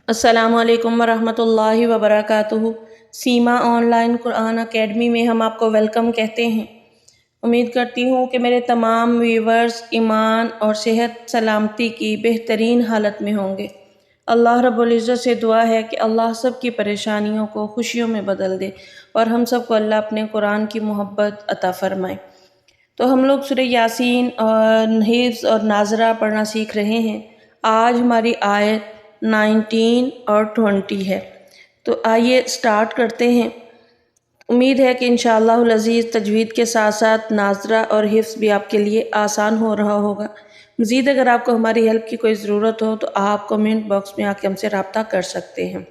السلام علیکم ورحمۃ اللہ وبرکاتہ۔ سیما آن لائن قرآن اکیڈمی میں ہم آپ کو ویلکم کہتے ہیں۔ امید کرتی ہوں کہ میرے تمام ویورز ایمان اور صحت سلامتی کی بہترین حالت میں ہوں گے۔ اللہ رب العزت سے دعا ہے کہ اللہ سب کی پریشانیوں کو خوشیوں میں بدل دے اور ہم سب کو اللہ اپنے قرآن کی محبت عطا فرمائے۔ تو ہم لوگ سورہ یاسین اور حفظ اور ناظرہ پڑھنا سیکھ رہے ہیں۔ آج ہماری آیت 19 اور 20 ہے، تو آئیے سٹارٹ کرتے ہیں۔ امید ہے کہ انشاءاللہ العزیز تجوید کے ساتھ ساتھ ناظرہ اور حفظ بھی آپ کے لیے آسان ہو رہا ہوگا۔ مزید اگر آپ کو ہماری ہیلپ کی کوئی ضرورت ہو تو آپ کمنٹ باکس میں آ کے ہم سے رابطہ کر سکتے ہیں۔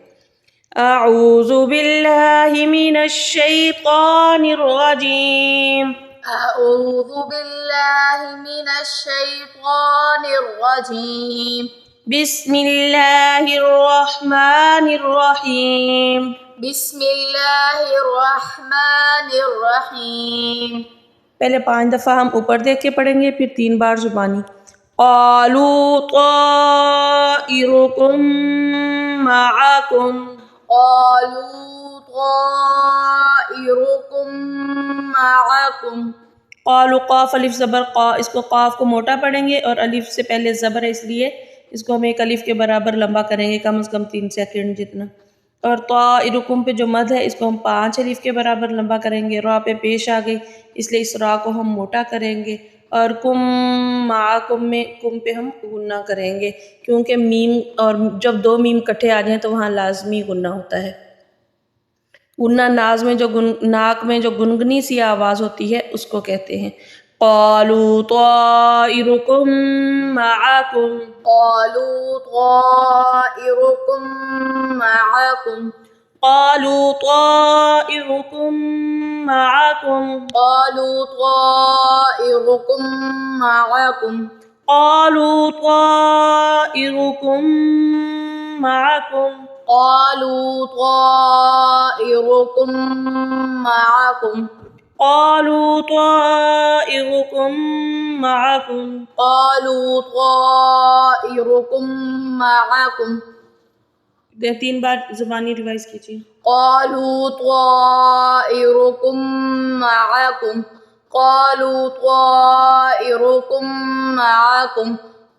اعوذ باللہ من الشیطان الرجیم۔ اعوذ باللہ من الشیطان الرجیم۔ بسم اللہ الرحمن الرحیم۔ بسم اللہ الرحمن الرحیم۔ پہلے 5 دفعہ ہم اوپر دیکھ کے پڑھیں گے، پھر 3 بار زبانی۔ قالوا طائرکم معکم۔ قالوا طائرکم معکم۔ قالوا قاف الف زبر قا، اس کو قاف کو موٹا پڑھیں گے اور الف سے پہلے زبر ہے، اس لیے اس کو ہم ایک الف کے برابر لمبا کریں گے، کم از کم 3 سیکنڈ جتنا۔ اور طائرکم پہ جو مد ہے اس کو ہم 5 الف کے برابر لمبا کریں گے، را پہ پیش آ گئی اس لیے اس را کو ہم موٹا کریں گے۔ اور کم معکم میں کم پہ ہم غنہ کریں گے، کیونکہ میم اور جب 2 میم کٹھے آ جائیں تو وہاں لازمی غنہ ہوتا ہے۔ غنہ ناک میں جو گنگنی سی آواز ہوتی ہے اس کو کہتے ہیں۔ قالوا طائرکم معکم۔ قالوا طائرکم معکم۔ قالوا طائرکم معکم۔ قالوا طائرکم معکم۔ قالوا طائرکم معکم۔ قالوا طائرکم معکم۔ قالوا طائرکم معکم۔ قالوا طائرکم معکم۔ 3 بار زبانی ریوائز کیجیے۔ قالوا طائرکم معکم۔ قالوا طائرکم معکم۔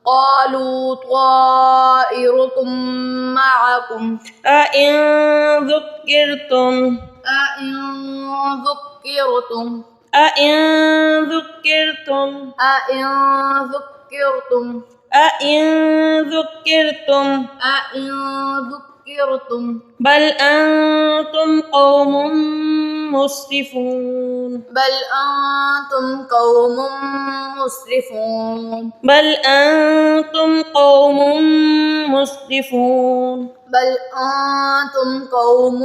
قالوا طائرکم معکم۔ أَإِن ذُكِّرْتُمْ أَإِن ذُكِّرْتُمْ أَإِن ذُكِّرْتُمْ أَإِن ذُكِّرْتُمْ أَإِن ذُكِّرْتُمْ أَإِن ذُكِّرْتُمْ بل أنتم قوم مسرفون۔ بل أنتم قوم مسرفون۔ بل أنتم قوم مسرفون۔ بل أنتم قوم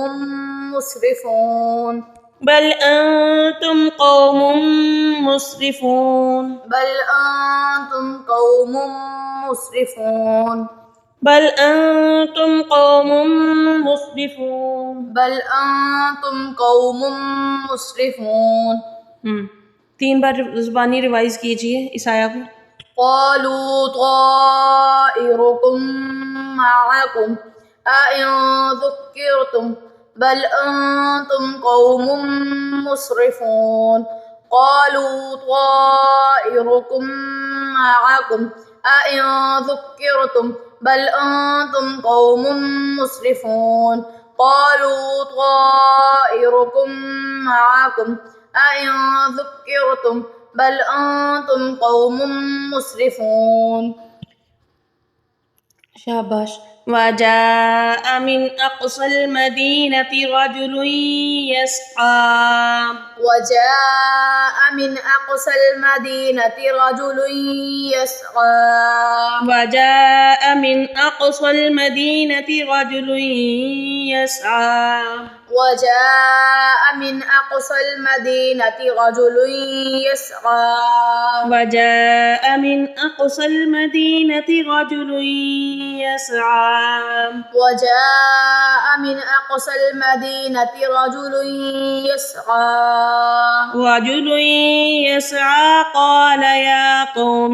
مسرفون۔ بل أنتم قوم مسرفون۔ بل أنتم قوم مسرفون۔ بل أنتم قوم مسرفون۔ بل أنتم قوم مسرفون۔ 3 بار زبانی ریوائز کیجئے اس آیہ کو۔ قالوا طائركم معكم أئن ذكرتم بل أنتم قوم مسرفون۔ قالوا طائركم معكم أئن ذكرتم بل أنتم قوم مسرفون۔ قالوا طائركم معكم أئن ذكرتم بل أنتم قوم مسرفون۔ شاباش۔ وجاء من أقصى المدينة رجل يسعى۔ وجاء من أقصى المدينة رجل يسعى۔ وجاء من أقصى المدينة رجل يسعى۔ وجاء من أقصى المدينة رجل يسعى۔ وجاء من أقصى المدينة رجل يسعى۔ وجاء من أقصى المدينة رجل يسعى۔ رجل يسعى قال يا قوم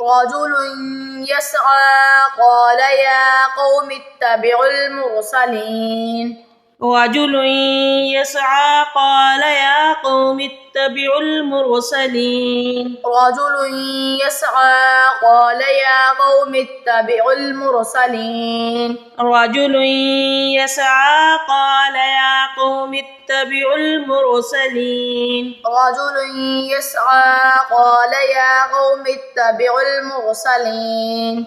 رجل يسعى قال يا قوم اتبعوا المرسلين رجل يسعى قال يا قوم اتبعوا المرسلين رجل يسعى قال يا قوم اتبعوا المرسلين رجل يسعى قال يا قوم اتبعوا المرسلين رجل يسعى قال يا قوم اتبعوا المرسلين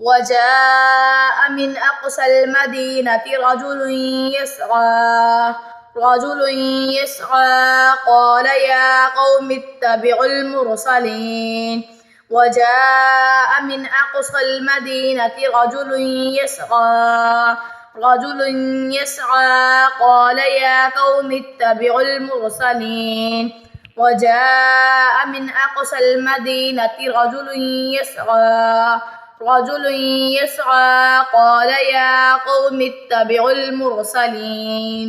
وجاء من أقصى المدينة رجل يسعى قال يا قوم اتبعوا المرسلين وجاء من أقصى المدينة رجل يسعى قال يا قوم اتبعوا المرسلين وجاء من أقصى المدينة رجل يسعى قال يا قوم اتبعوا المرسلين